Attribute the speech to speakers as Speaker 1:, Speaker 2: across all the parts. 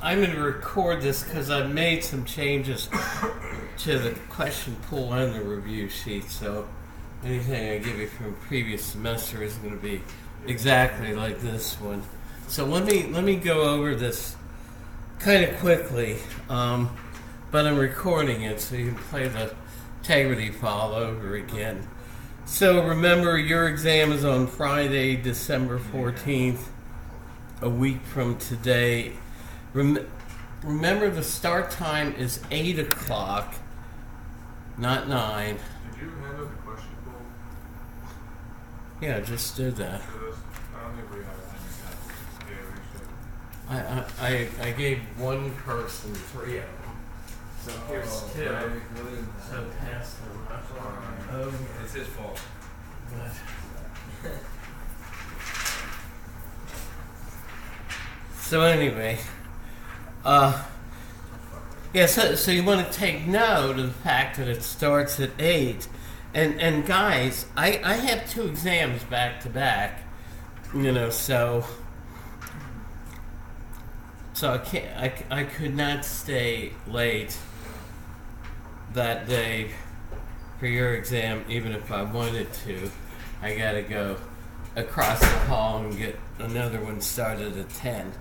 Speaker 1: I'm going to record this because I've made some changes to the question pool and the review sheet. So anything I give you from previous semester is going to be exactly like this one. So let me go over this kind of quickly, but I'm recording it so you can play the integrity file over again. So remember, your exam is on Friday, December 14th, a week from today. Remember, the start time is 8 o'clock, not 9.
Speaker 2: Did you hand out the question pool?
Speaker 1: Yeah, I just did that.
Speaker 2: I don't think we have anything. Yeah, we should.
Speaker 1: I gave one person 3 of them. So here's 2. So pass them. Oh,
Speaker 3: It's his fault.
Speaker 1: but. So anyway, so you want to take note of the fact that it starts at 8. And guys, I have 2 exams back to back, so I could not stay late that day for your exam, even if I wanted to. I got to go across the hall and get another one started at 10.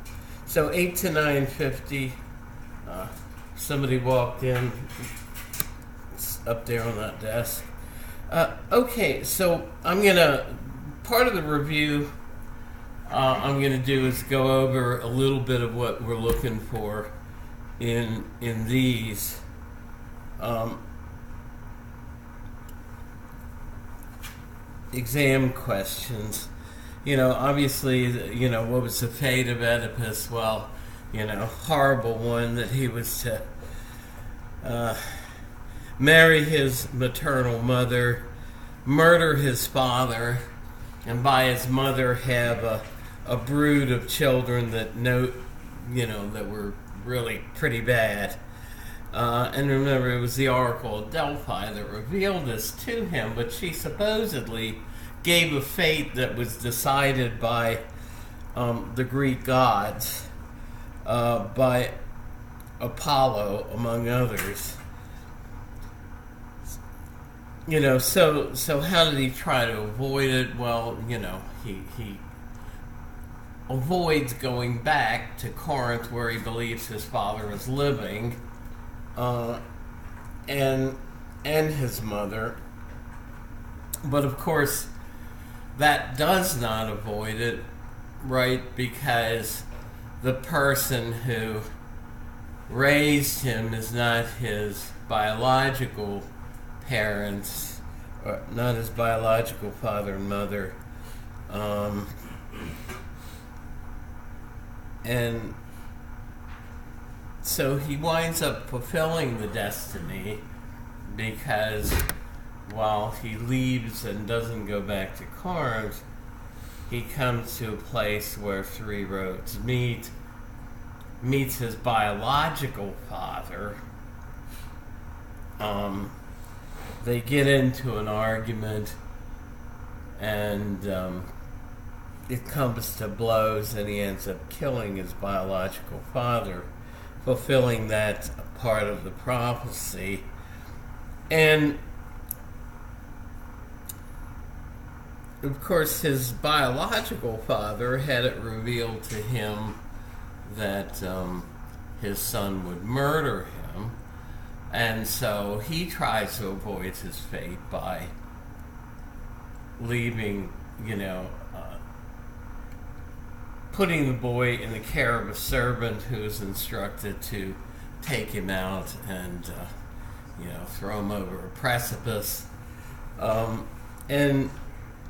Speaker 1: So 8 to 9:50, somebody walked in. It's up there on that desk. Okay, so part of the review I'm going to do is go over a little bit of what we're looking for in these. Exam questions. Obviously, what was the fate of Oedipus? Well, horrible one, that he was to marry his maternal mother, murder his father, and by his mother have a brood of children that that were really pretty bad. And remember, it was the Oracle of Delphi that revealed this to him, but she supposedly gave a fate that was decided by the Greek gods, by Apollo, among others. So how did he try to avoid it? Well, he avoids going back to Corinth, where he believes his father is living, and his mother. But of course, that does not avoid it, right? Because the person who raised him is not his biological parents, or not his biological father and mother. And so he winds up fulfilling the destiny, because while he leaves and doesn't go back to Corinth, he comes to a place where 3 roads meets his biological father. They get into an argument, and it comes to blows, and he ends up killing his biological father, fulfilling that part of the prophecy. And of course, his biological father had it revealed to him that his son would murder him, and so he tries to avoid his fate by leaving, putting the boy in the care of a servant who is instructed to take him out and throw him over a precipice, and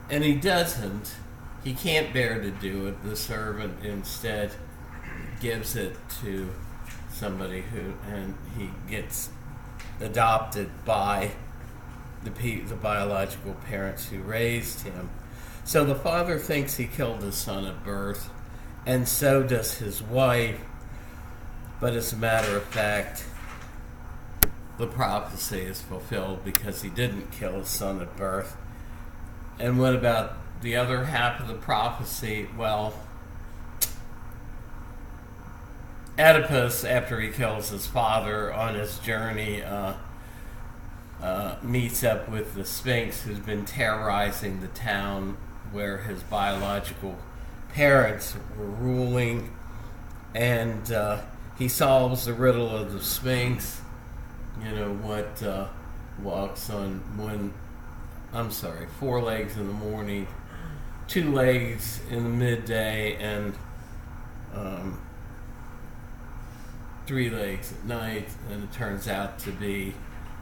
Speaker 1: he doesn't. He can't bear to do it. The servant instead gives it to somebody and he gets adopted by the biological parents who raised him. So the father thinks he killed his son at birth, and so does his wife. But as a matter of fact, the prophecy is fulfilled because he didn't kill his son at birth. And what about the other half of the prophecy? Well, Oedipus, after he kills his father on his journey, meets up with the Sphinx, who's been terrorizing the town where his biological parents were ruling, and he solves the riddle of the Sphinx. You know, what walks on four legs in the morning, two legs in the midday, and three legs at night, and it turns out to be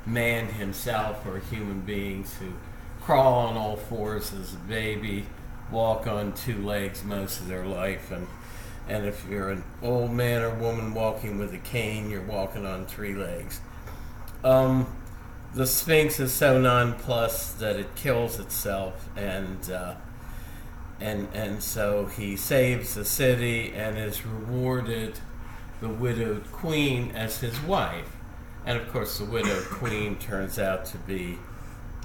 Speaker 1: man himself, or human beings who crawl on all fours as a baby, walk on two legs most of their life, and if you're an old man or woman walking with a cane, you're walking on three legs. The Sphinx is so nonplussed that it kills itself, and so he saves the city and is rewarded the widowed queen as his wife. And of course, the widowed queen turns out to be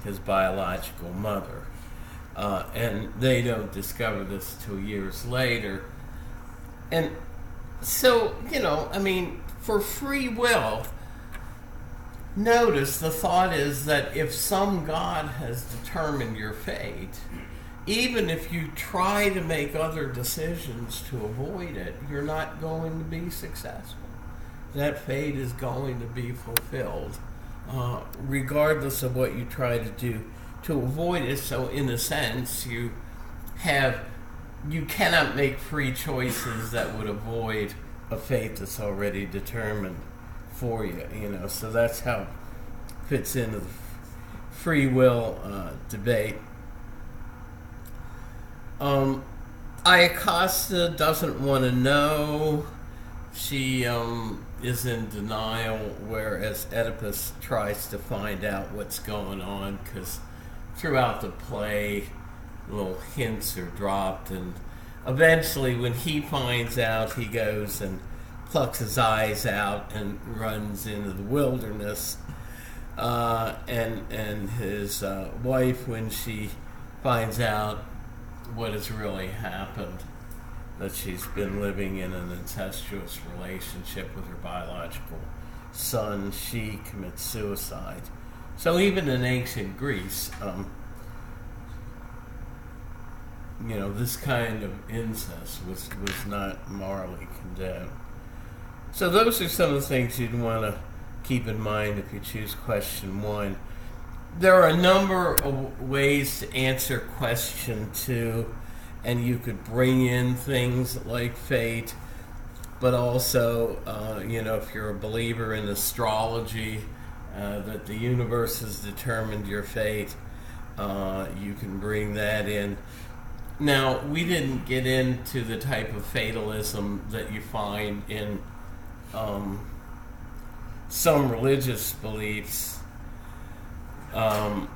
Speaker 1: his biological mother. And they don't discover this till years later. And so, for free will, notice the thought is that if some God has determined your fate, even if you try to make other decisions to avoid it, you're not going to be successful. That fate is going to be fulfilled, regardless of what you try to do to avoid it. So in a sense, you cannot make free choices that would avoid a fate that's already determined for you. So that's how it fits into the free will debate. Iacocca doesn't want to know. She is in denial, whereas Oedipus tries to find out what's going on, because throughout the play, little hints are dropped, and eventually when he finds out, he goes and plucks his eyes out and runs into the wilderness. And his wife, when she finds out what has really happened, that she's been living in an incestuous relationship with her biological son, she commits suicide. So even in ancient Greece, this kind of incest was not morally condemned. So those are some of the things you'd want to keep in mind if you choose question 1. There are a number of ways to answer question 2, and you could bring in things like fate, but also, if you're a believer in astrology, that the universe has determined your fate, you can bring that in. Now, we didn't get into the type of fatalism that you find in some religious beliefs, that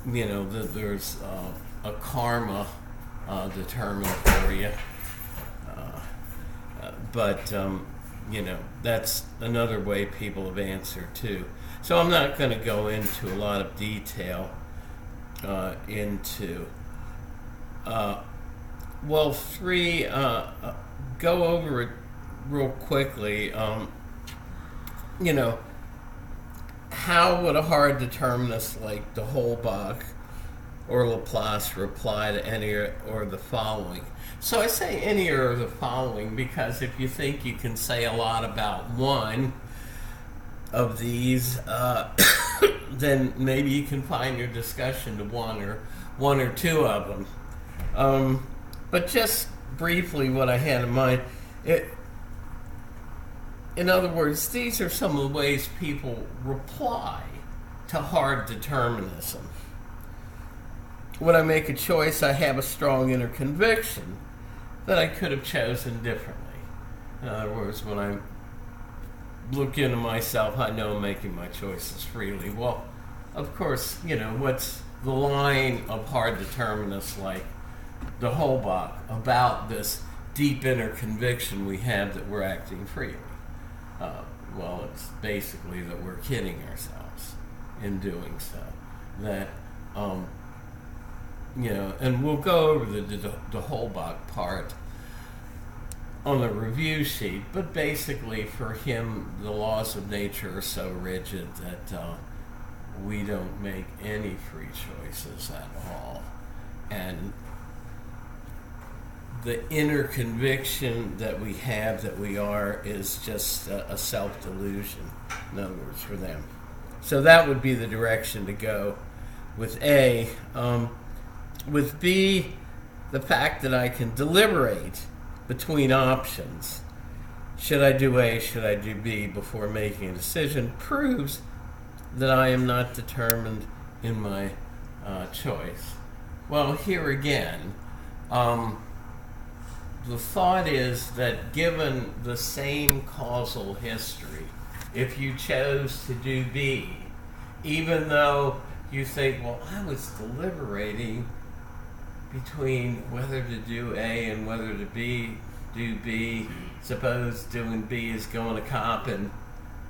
Speaker 1: there's a karma determined for you. But that's another way people have answered too. So I'm not going to go into a lot of detail into. 3, go over it real quickly. How would a hard determinist like de Holbach or Laplace reply to any or the following? So I say any or the following because if you think you can say a lot about one of these, then maybe you can find your discussion to one or two of them. But just briefly what I had in mind, in other words, these are some of the ways people reply to hard determinism. When I make a choice, I have a strong inner conviction that I could have chosen differently. In other words, when I look into myself, I know I'm making my choices freely. Well, of course, what's the line of hard determinists like de Holbach about this deep inner conviction we have that we're acting freely? Well, it's basically that we're kidding ourselves in doing so. That, and we'll go over the de Holbach part. on the review sheet, but basically for him, the laws of nature are so rigid that we don't make any free choices at all. And the inner conviction that we have that we are is just a self-delusion, in other words, for them. So that would be the direction to go with A. With B, the fact that I can deliberate between options, should I do A, should I do B, before making a decision, proves that I am not determined in my choice. Well, here again, the thought is that given the same causal history, if you chose to do B, even though you think, well, I was deliberating between whether to do A and whether to do B. Suppose doing B is going to Coppin,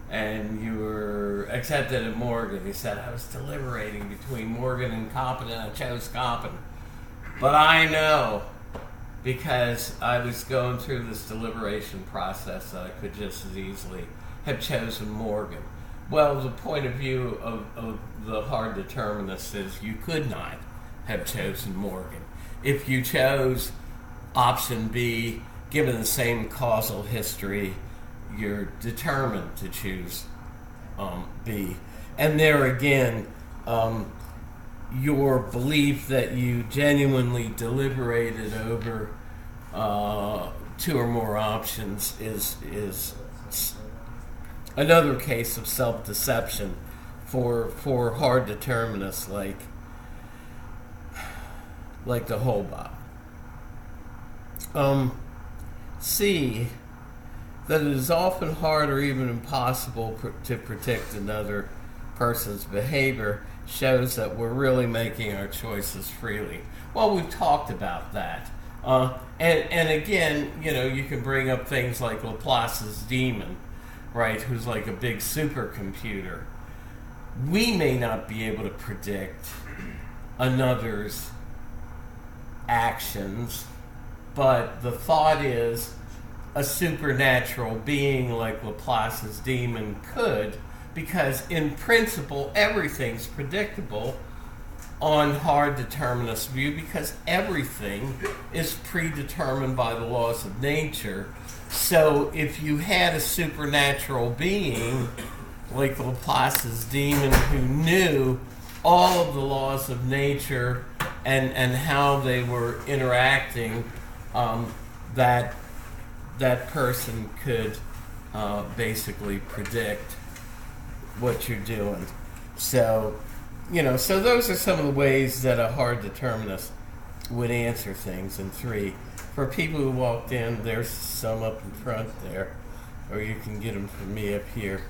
Speaker 1: and you were accepted at Morgan. You said, I was deliberating between Morgan and Coppin, and I chose Coppin. But I know, because I was going through this deliberation process, that I could just as easily have chosen Morgan. Well, the point of view of the hard determinist is you could not have chosen Morgan. If you chose option B, given the same causal history, you're determined to choose B. And there again, your belief that you genuinely deliberated over two or more options is another case of self-deception for hard determinists like the Holbach. C, that it is often hard or even impossible to predict another person's behavior, shows that we're really making our choices freely. Well, we've talked about that. And again, you can bring up things like Laplace's demon, right, who's like a big supercomputer. We may not be able to predict another's actions, but the thought is a supernatural being like Laplace's demon could, because in principle everything's predictable on hard determinist view, because everything is predetermined by the laws of nature. So if you had a supernatural being like Laplace's demon who knew all of the laws of nature and how they were interacting, that person could basically predict what you're doing. So, so those are some of the ways that a hard determinist would answer things. And 3, for people who walked in, there's some up in front there, or you can get them from me up here.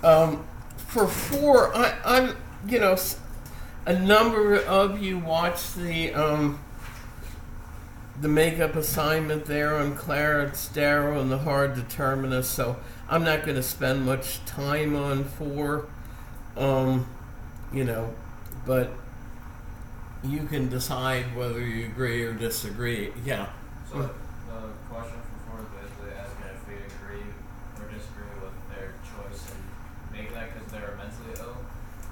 Speaker 1: For 4, I'm a number of you watched the makeup assignment there on Clarence Darrow and the hard determinist, so I'm not going to spend much time on 4, but you can decide whether you agree or disagree. Yeah.
Speaker 3: So the question for 4 is basically asking if we agree or disagree with their choice and make that because they're mentally ill.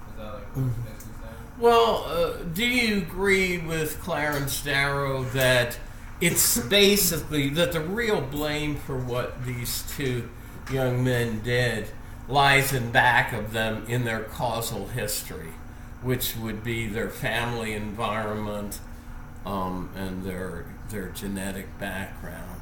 Speaker 3: Is that like what it's basically saying?
Speaker 1: Well, do you agree with Clarence Darrow that it's basically that the real blame for what these 2 young men did lies in back of them in their causal history, which would be their family environment and their genetic background?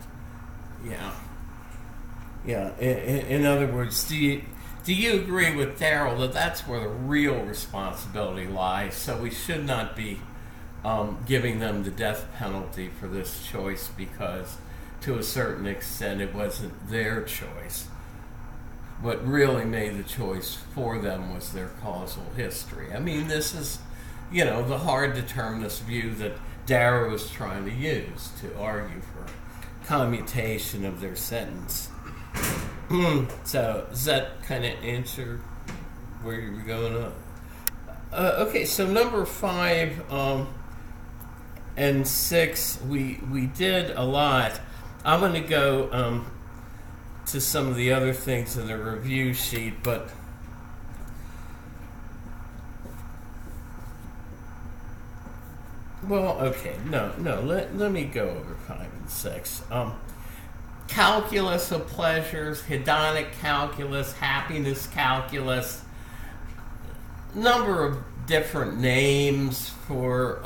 Speaker 1: Yeah. In other words, do you agree with Darrell that that's where the real responsibility lies? So we should not be giving them the death penalty for this choice, because to a certain extent it wasn't their choice. What really made the choice for them was their causal history. I mean, this is, the hard determinist view that Darrow was trying to use to argue for commutation of their sentence. So, does that kind of answer where you were going on? Okay, so number 5 and 6, we did a lot. I'm going to go to some of the other things in the review sheet, but well, okay, no, let me go over 5 and 6. Calculus of pleasures, hedonic calculus, happiness calculus, number of different names for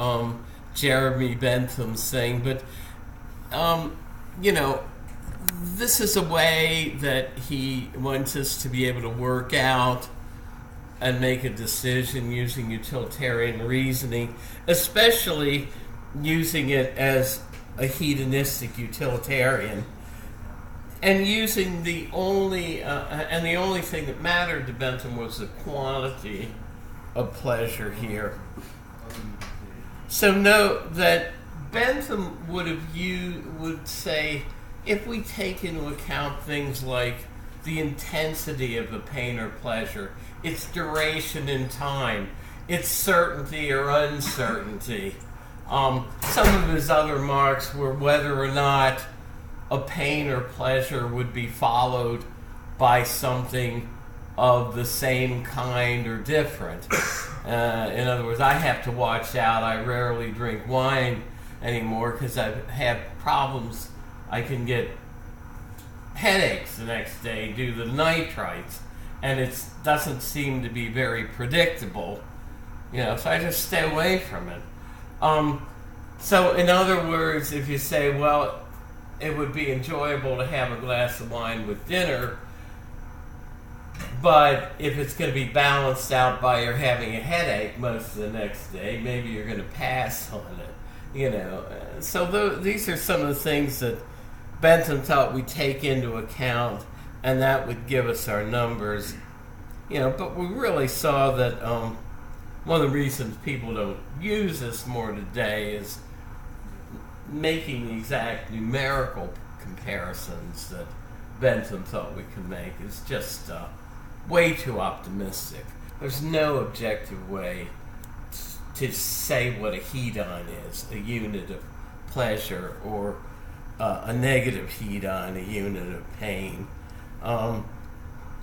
Speaker 1: Jeremy Bentham's thing, but this is a way that he wants us to be able to work out and make a decision using utilitarian reasoning, especially using it as a hedonistic utilitarian, and using the only thing that mattered to Bentham was the quantity of pleasure here. So note that Bentham would say, if we take into account things like the intensity of the pain or pleasure, its duration in time, its certainty or uncertainty. Some of his other marks were whether or not a pain or pleasure would be followed by something of the same kind or different. In other words, I have to watch out. I rarely drink wine anymore because I have problems. I can get headaches the next day due to the nitrites, and it doesn't seem to be very predictable, so I just stay away from it. So in other words, if you say, well, it would be enjoyable to have a glass of wine with dinner, but if it's going to be balanced out by you're having a headache most of the next day, maybe you're going to pass on it, So these are some of the things that Bentham thought we take into account, and that would give us our numbers. But we really saw that one of the reasons people don't use this more today is making the exact numerical comparisons that Bentham thought we could make is just way too optimistic. There's no objective way to say what a hedon is, a unit of pleasure, or a negative hedon, a unit of pain. And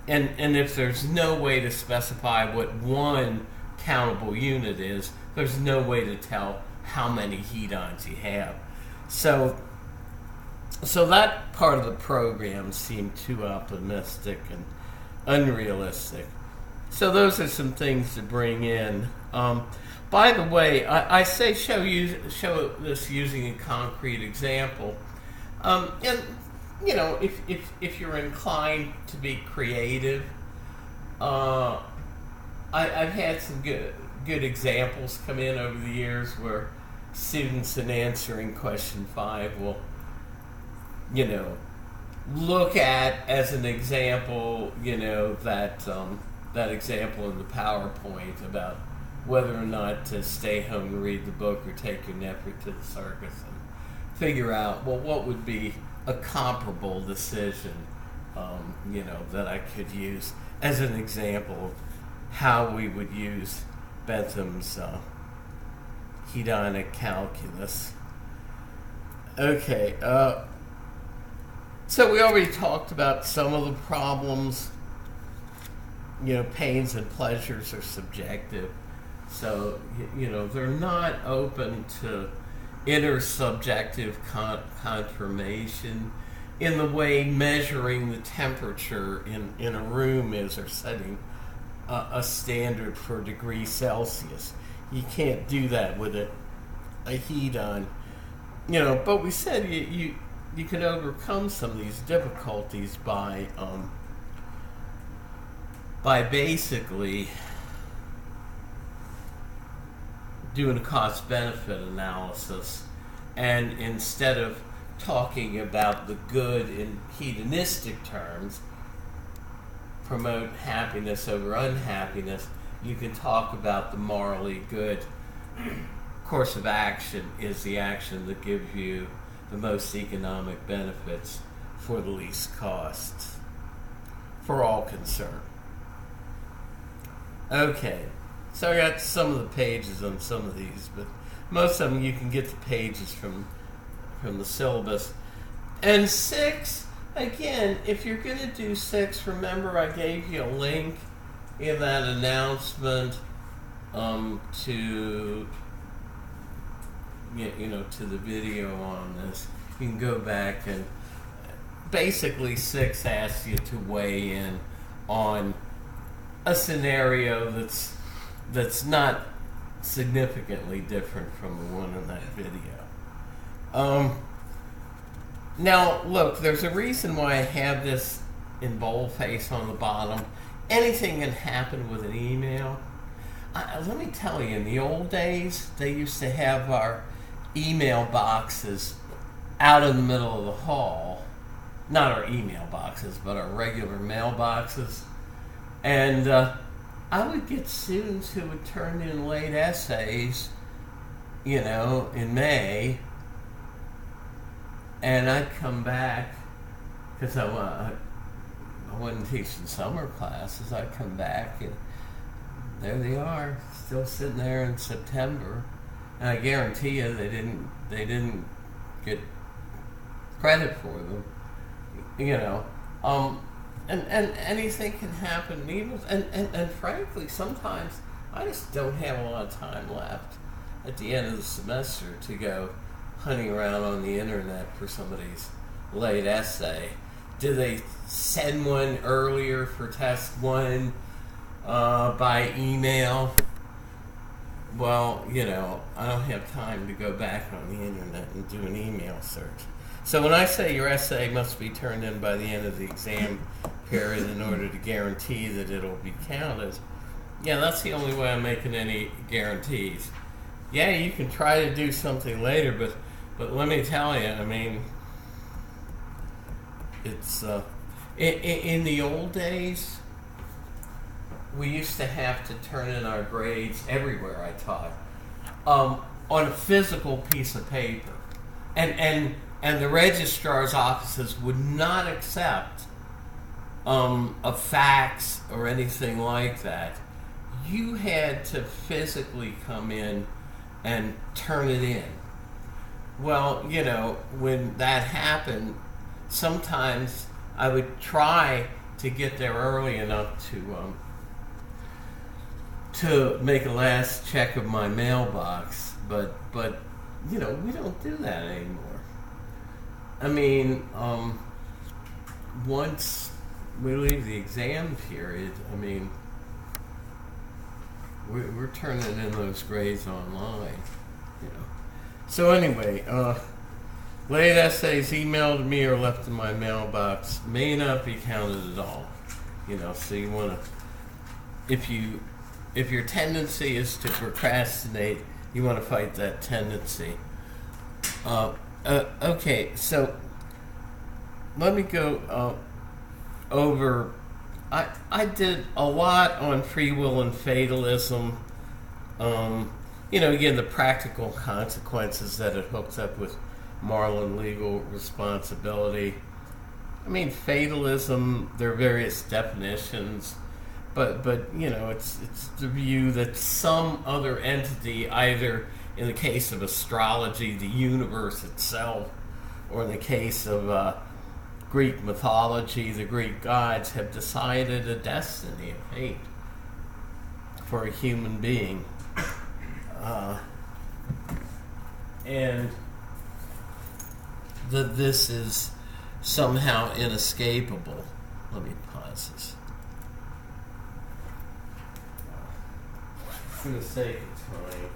Speaker 1: if there's no way to specify what one countable unit is, there's no way to tell how many hedons you have. So that part of the program seemed too optimistic and unrealistic. So those are some things to bring in. By the way, I say show this using a concrete example. And if you're inclined to be creative, I've had some good examples come in over the years where students, in answering question 5, will look at as an example that example in the PowerPoint about whether or not to stay home and read the book or take your nephew to the circus, and figure out, well, what would be a comparable decision, that I could use as an example of how we would use Bentham's hedonic calculus. Okay, so we already talked about some of the problems. Pains and pleasures are subjective. So, they're not open to intersubjective confirmation in the way measuring the temperature in a room is, or setting a standard for degrees Celsius. You can't do that with a hedon. But we said you can overcome some of these difficulties by basically doing a cost-benefit analysis, and instead of talking about the good in hedonistic terms, promote happiness over unhappiness, you can talk about the morally good course of action is the action that gives you the most economic benefits for the least costs for all concerned. Okay, so I got some of the pages on some of these, but most of them you can get the pages from the syllabus. And 6, again, if you're going to do 6, remember I gave you a link in that announcement to to the video on this. You can go back and basically 6 asks you to weigh in on a scenario that's not significantly different from the one in that video. Now, look, there's a reason why I have this in boldface on the bottom. Anything can happen with an email. Let me tell you, in the old days, they used to have our email boxes out in the middle of the hall. Not our email boxes, but our regular mailboxes. And I would get students who would turn in late essays, in May, and I'd come back, because I wasn't teaching summer classes. I'd come back, and there they are, still sitting there in September, and I guarantee you they didn't get credit for them, And anything can happen. Even and frankly, sometimes I just don't have a lot of time left at the end of the semester to go hunting around on the internet for somebody's late essay. Do they send one earlier for test 1 by email? Well, I don't have time to go back on the internet and do an email search. So when I say your essay must be turned in by the end of the exam period in order to guarantee that it'll be counted, that's the only way I'm making any guarantees. Yeah, you can try to do something later, but let me tell you, it's in the old days, we used to have to turn in our grades everywhere I taught on a physical piece of paper, and the registrar's offices would not accept a fax or anything like that. You had to physically come in and turn it in. Well, when that happened, sometimes I would try to get there early enough to make a last check of my mailbox, but we don't do that anymore. Once we leave the exam period, we're turning in those grades online, So anyway, late essays emailed to me or left in my mailbox may not be counted at all. So you want to, if your tendency is to procrastinate, you want to fight that tendency. Okay, so let me go over. I did a lot on free will and fatalism. Again, the practical consequences that it hooks up with moral and legal responsibility. Fatalism, there are various definitions, but it's the view that some other entity, either in the case of astrology, the universe itself, or in the case of Greek mythology, the Greek gods, have decided a destiny, a fate for a human being. And that this is somehow inescapable. Let me pause this. For the sake of time.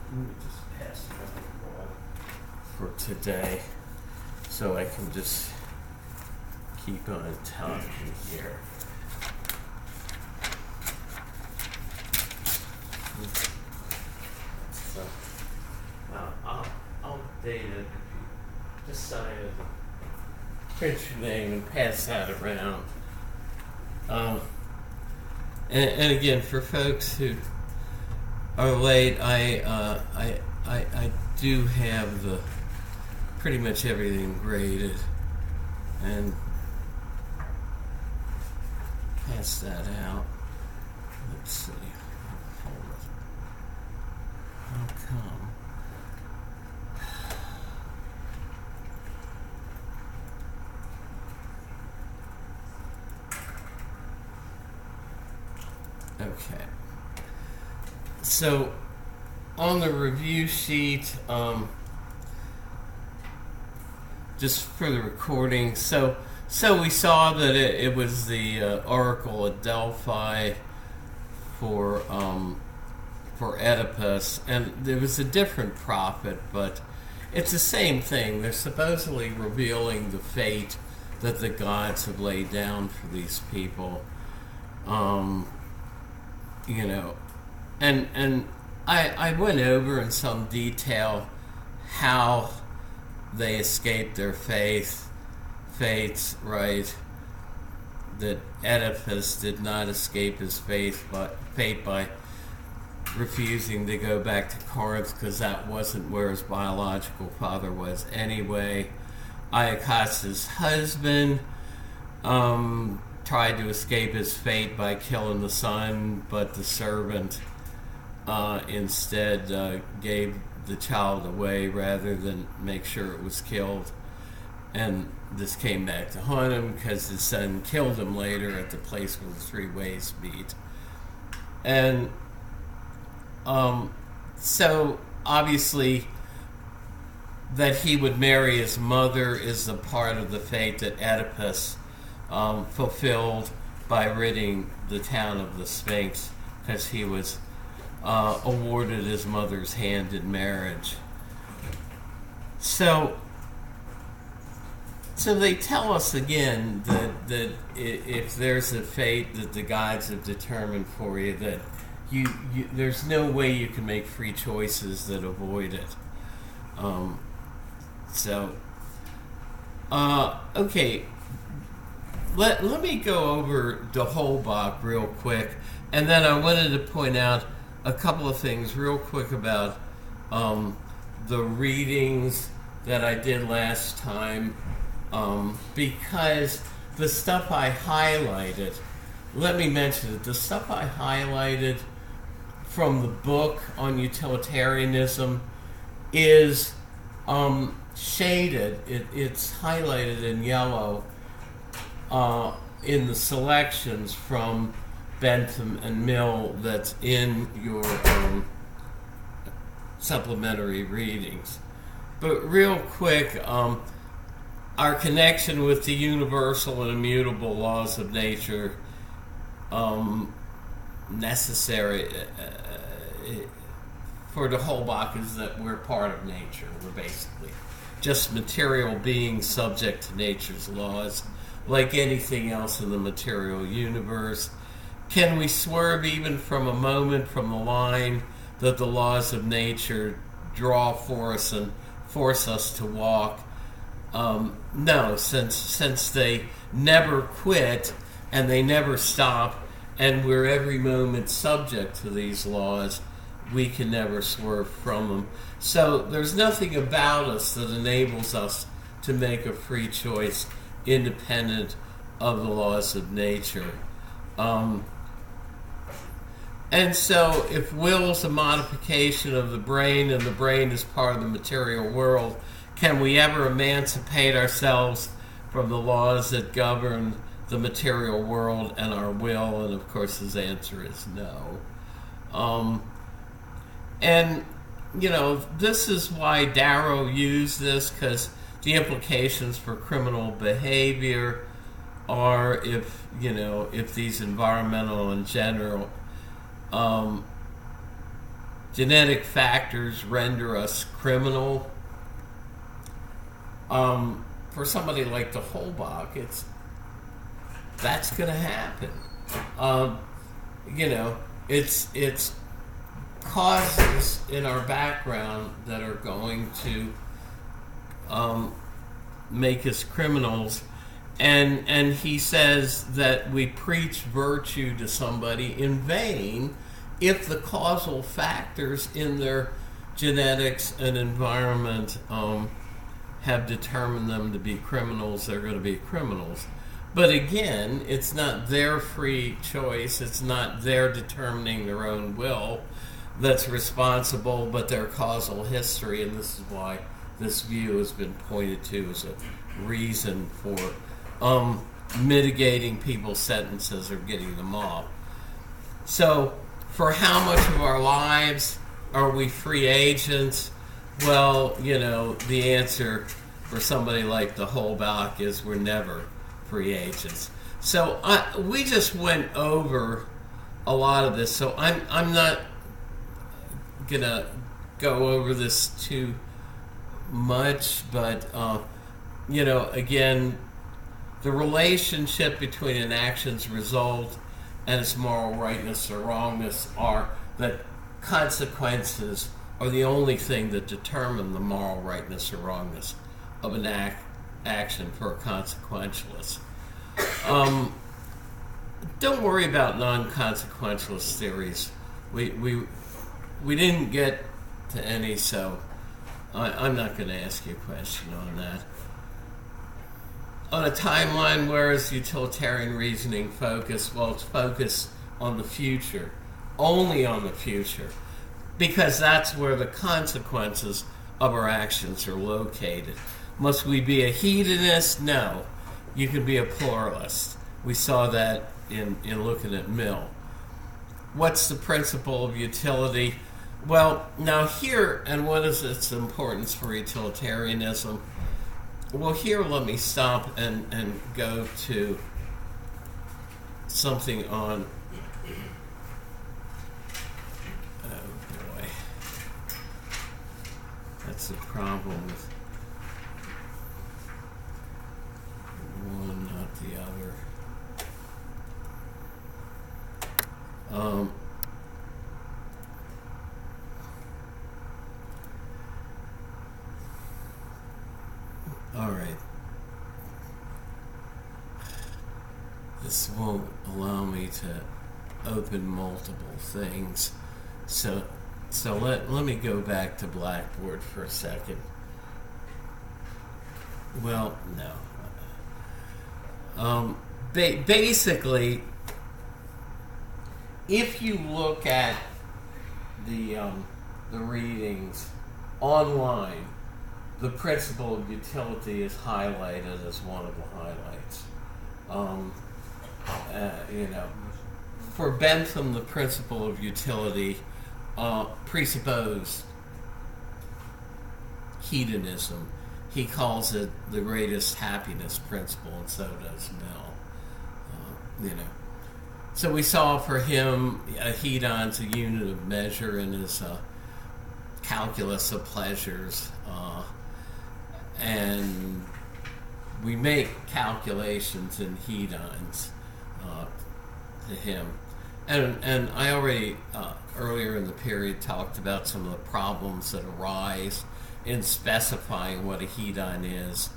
Speaker 1: Let me just pass it on for today so I can just keep on talking here. So, I'll date it if you decide to print your name and pass that around. And again, for folks who are late, I I do have the pretty much everything graded, and pass that out. Let's see. Hold it. How come? Okay. So on the review sheet, just for the recording, so we saw that it was the Oracle at Delphi for Oedipus, and there was a different prophet, but it's the same thing. They're supposedly revealing the fate that the gods have laid down for these people. And I went over in some detail how they escaped their fates, right? That Oedipus did not escape his fate by refusing to go back to Corinth, because that wasn't where his biological father was anyway. Iacchus' husband tried to escape his fate by killing the son, but the servant instead gave the child away rather than make sure it was killed. And this came back to haunt him because his son killed him later at the place where the three ways meet. And so obviously that he would marry his mother is a part of the fate that Oedipus fulfilled by ridding the town of the Sphinx, because he was awarded his mother's hand in marriage. So they tell us again that if there's a fate that the gods have determined for you, that you there's no way you can make free choices that avoid it. Okay. Let me go over the Holbach real quick, and then I wanted to point out a couple of things real quick about the readings that I did last time, because the stuff I highlighted, let me mention it, the stuff I highlighted from the book on utilitarianism is shaded, it's highlighted in yellow in the selections from Bentham and Mill that's in your supplementary readings. But real quick, our connection with the universal and immutable laws of nature, necessary for the Holbach, is that we're part of nature. We're basically just material beings subject to nature's laws, like anything else in the material universe. Can we swerve even from a moment from the line that the laws of nature draw for us and force us to walk? No, since they never quit and they never stop, and we're every moment subject to these laws, we can never swerve from them. So there's nothing about us that enables us to make a free choice independent of the laws of nature. And so if will is a modification of the brain and the brain is part of the material world, can we ever emancipate ourselves from the laws that govern the material world and our will? And of course his answer is no. And this is why Darrow used this, because the implications for criminal behavior are if these environmental and general genetic factors render us criminal. For somebody like the Holbach, that's going to happen. It's causes in our background that are going to make us criminals. And he says that we preach virtue to somebody in vain if the causal factors in their genetics and environment have determined them to be criminals, they're going to be criminals. But again, it's not their free choice, it's not their determining their own will that's responsible, but their causal history, and this is why this view has been pointed to as a reason for mitigating people's sentences or getting them off. So, for how much of our lives are we free agents? Well, the answer for somebody like the Holbach is we're never free agents. So we just went over a lot of this, so I'm not gonna go over this too much, but again, the relationship between an action's result and its moral rightness or wrongness are that consequences are the only thing that determine the moral rightness or wrongness of an action for a consequentialist. Don't worry about non-consequentialist theories. We didn't get to any, so I'm not going to ask you a question on that. On a timeline, where is utilitarian reasoning focused? Well, it's focused on the future, only on the future, because that's where the consequences of our actions are located. Must we be a hedonist? No. You can be a pluralist. We saw that in looking at Mill. What's the principle of utility? Well, now here, and what is its importance for utilitarianism? Well, here let me stop and go to something on, oh boy, that's the problem with one, not the other. All right. This won't allow me to open multiple things. So let me go back to Blackboard for a second. Well, no. Basically, if you look at the readings online, the principle of utility is highlighted as one of the highlights. For Bentham, the principle of utility presupposed hedonism. He calls it the greatest happiness principle, and so does Mill. So we saw for him a hedon's a unit of measure in his calculus of pleasures, and we make calculations in hedons to him. And I already earlier in the period talked about some of the problems that arise in specifying what a hedon is.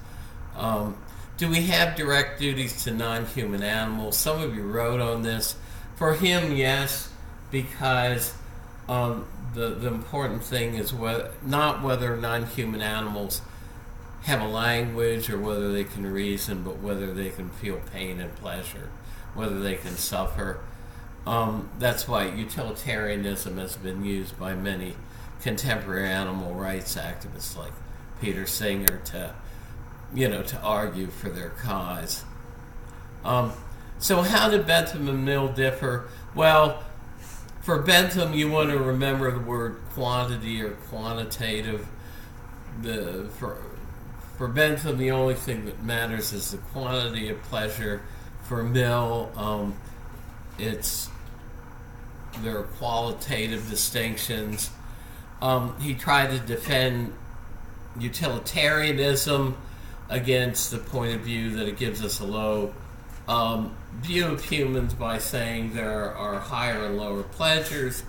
Speaker 1: Do we have direct duties to non-human animals? Some of you wrote on this. For him, yes, because the important thing is not whether non-human animals have a language or whether they can reason, but whether they can feel pain and pleasure, whether they can suffer. That's why utilitarianism has been used by many contemporary animal rights activists like Peter Singer to argue for their cause. So how did Bentham and Mill differ? Well, for Bentham, you want to remember the word quantity or quantitative. For Bentham, the only thing that matters is the quantity of pleasure. For Mill, there are qualitative distinctions. He tried to defend utilitarianism against the point of view that it gives us a low view of humans by saying there are higher and lower pleasures,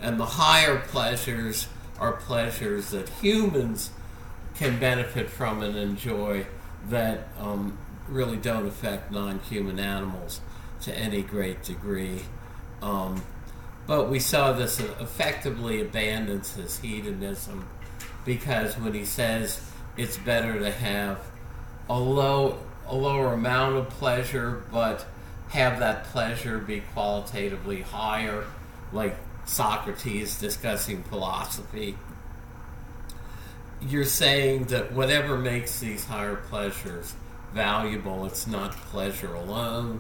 Speaker 1: and the higher pleasures are pleasures that humans can benefit from and enjoy that really don't affect non-human animals to any great degree. But we saw this effectively abandons his hedonism, because when he says it's better to have a lower amount of pleasure, but have that pleasure be qualitatively higher, like Socrates discussing philosophy, you're saying that whatever makes these higher pleasures valuable, it's not pleasure alone.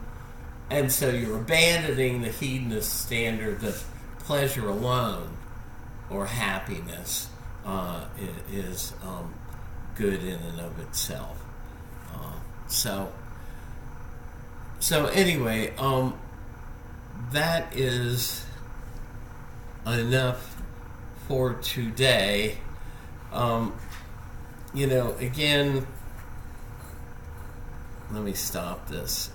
Speaker 1: And so you're abandoning the hedonist standard that pleasure alone or happiness is good in and of itself. So anyway, that is enough for today. Again, let me stop this.